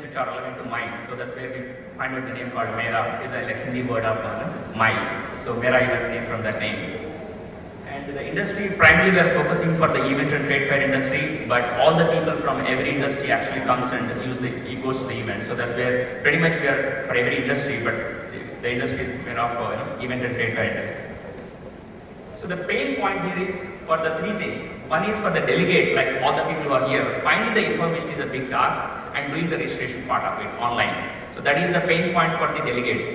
which are relevant to mind. So that's where we find out the name called Mera, is like Hindi word of mind. So Mera events came from that name. And the industry, primarily we are focusing for the event and trade fair industry, but all the people from every industry actually comes and goes to the event. So that's where pretty much we are for every industry, but the industry is for event and trade fair industry. So the pain point here is for the three things. One is for the delegate, like all the people who are here. Finding the information is a big task and doing the registration part of it online. So that is the pain point for the delegates.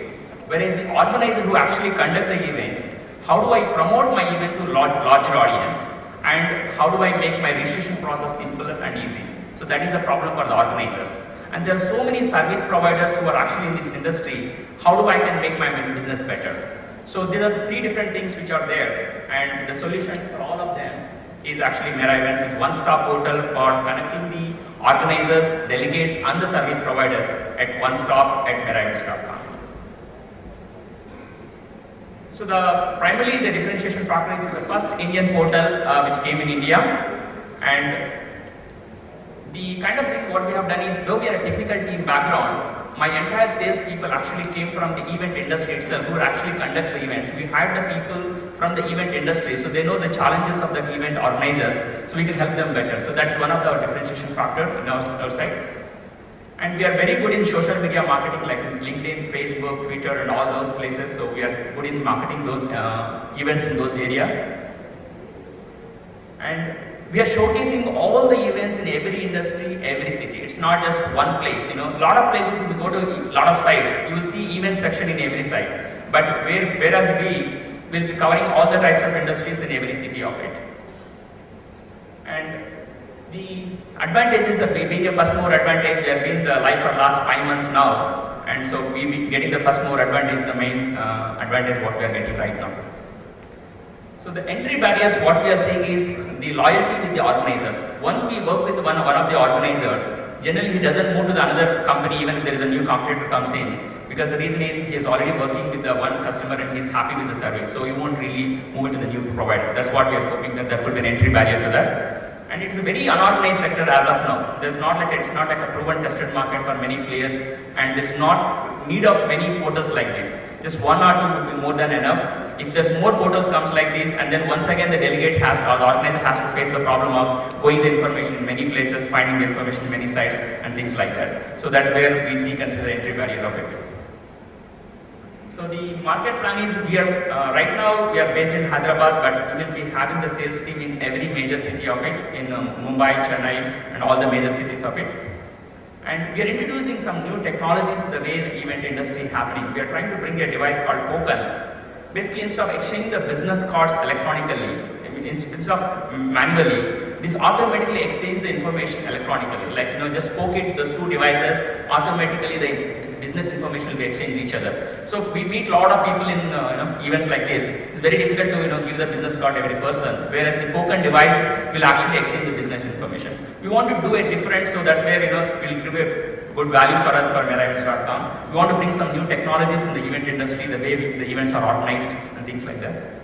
Whereas the organizer who actually conduct the event, how do I promote my event to larger audience, and how do I make my registration process simple and easy? So that is the problem for the organizers. And there are so many service providers who are actually in this industry. How do I can make my business better? So there are three different things which are there, and the solution for all of them is actually Mera Events is one-stop portal for connecting the organizers, delegates, and the service providers at one stop at meraevents.com. So primarily the differentiation factor is the first Indian portal which came in India, and the kind of thing what we have done is, though we are a technical team background, my entire sales people actually came from the event industry itself, who actually conducts the events. We hired the people from the event industry, so they know the challenges of the event organizers, so we can help them better. So that's one of the differentiation factor in our side. And we are very good in social media marketing like LinkedIn, Facebook, Twitter, and all those places. So we are good in marketing those events in those areas. And we are showcasing all the events in every industry, every city. It's not just one place. A lot of places, if you go to a lot of sites, you will see event section in every site. But whereas we will be covering all the types of industries in every city of it. And the advantages of being a first mover advantage, we have been the live for last 5 months now. And so we be getting the first mover advantage, the main advantage what we are getting right now. So the entry barriers, what we are seeing is the loyalty with the organizers. Once we work with one of the organizer, generally he doesn't move to the another company even if there is a new competitor comes in, because the reason is he is already working with the one customer and he is happy with the service. So he won't really move it to the new provider. That's what we are hoping, that there could be an entry barrier to that. And it's a very unorganized sector as of now. It's not like a proven tested market for many players, and there's not need of many portals like this. Just one or two would be more than enough. If there's more portals comes like this, and then once again the delegate has, or the organizer has to face the problem of going the information in many places, finding the information in many sites, and things like that. So that's where we see consider entry barrier of it. So the market plan is, we are right now we are based in Hyderabad, but we will be having the sales team in every major city of it, in Mumbai, Chennai, and all the major cities of it. And we are introducing some new technologies the way the event industry is happening. We are trying to bring a device called Token. Basically, instead of exchanging the business cards electronically, instead of manually, this automatically exchanges the information electronically. Like, just poke it, those two devices, automatically the business information will be exchanged with each other. So we meet a lot of people in events like this. It's very difficult to give the business card to every person, whereas the token device will actually exchange the business information. We want to do it different, so that's where we'll give a good value for us for meraevents.com. We want to bring some new technologies in the event industry, the way the events are organized and things like that.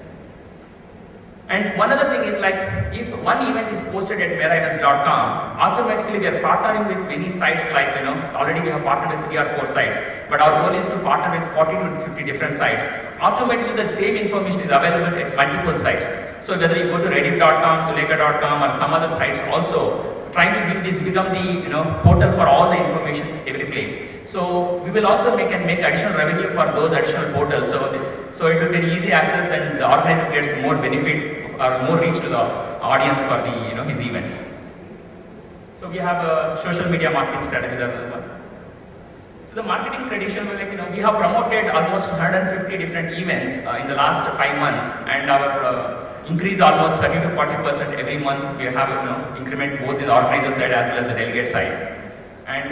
And one other thing is, like, if one event is posted at meraevents.com, automatically we are partnering with many sites, like, already we have partnered with 3 or 4 sites, but our goal is to partner with 40 to 50 different sites. Automatically the same information is available at multiple sites. So whether you go to reddit.com, Zuleka.com, or some other sites also, trying to give this become the portal for all the information every place. So we will also make additional revenue for those additional portals. So it will be easy access, and the organizer gets more benefit or more reach to the audience for the his events. So we have a social media marketing strategy as well. So the marketing tradition, we have promoted almost 150 different events in the last 5 months, and our increase almost 30 to 40% every month. We have increment both in the organizer side as well as the delegate side. And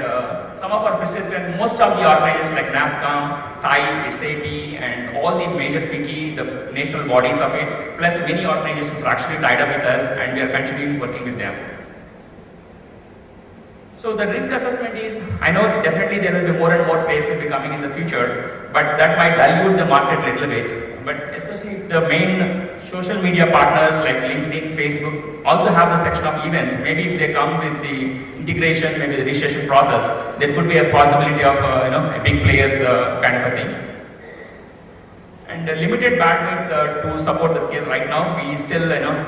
some of our business, most of the organizers like NASCOM, TIE, SAP, and all the major FICCI, the national bodies of it, plus many organizations are actually tied up with us, and we are continuing working with them. So the risk assessment is, I know definitely there will be more and more players will be coming in the future, but that might dilute the market a little bit. But especially if the main social media partners like LinkedIn, Facebook also have the section of events. Maybe if they come with the integration, maybe the registration process, there could be a possibility of a big players kind of a thing. And limited bandwidth to support the scale right now. We still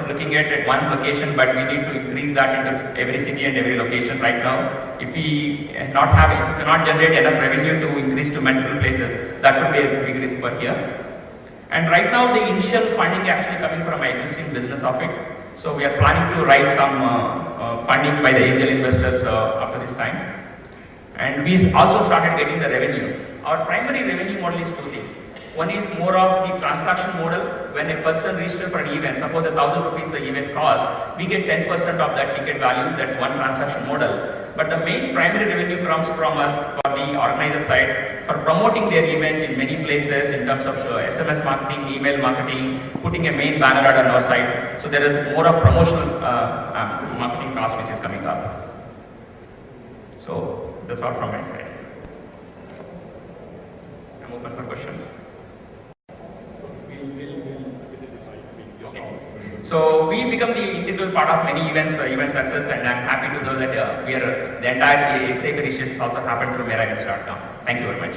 looking at one location, but we need to increase that into every city and every location right now. If we cannot generate enough revenue to increase to multiple places, that could be a big risk for here. And right now the initial funding actually coming from my existing business of it. So we are planning to raise some funding by the angel investors after this time. And we also started getting the revenues. Our primary revenue model is two things. One is more of the transaction model. When a person registers for an event, suppose 1,000 rupees the event cost, we get 10% of that ticket value. That's one transaction model. But the main primary revenue comes from us for the organizer side for promoting their event in many places in terms of SMS marketing, email marketing, putting a main banner ad on our site. So there is more of promotional marketing cost which is coming up. So that's all from my side. I'm open for questions. So we become the integral part of many events, event success, and I'm happy to know that the entire XAP registration also happened through MeraEvents.com. Thank you very much.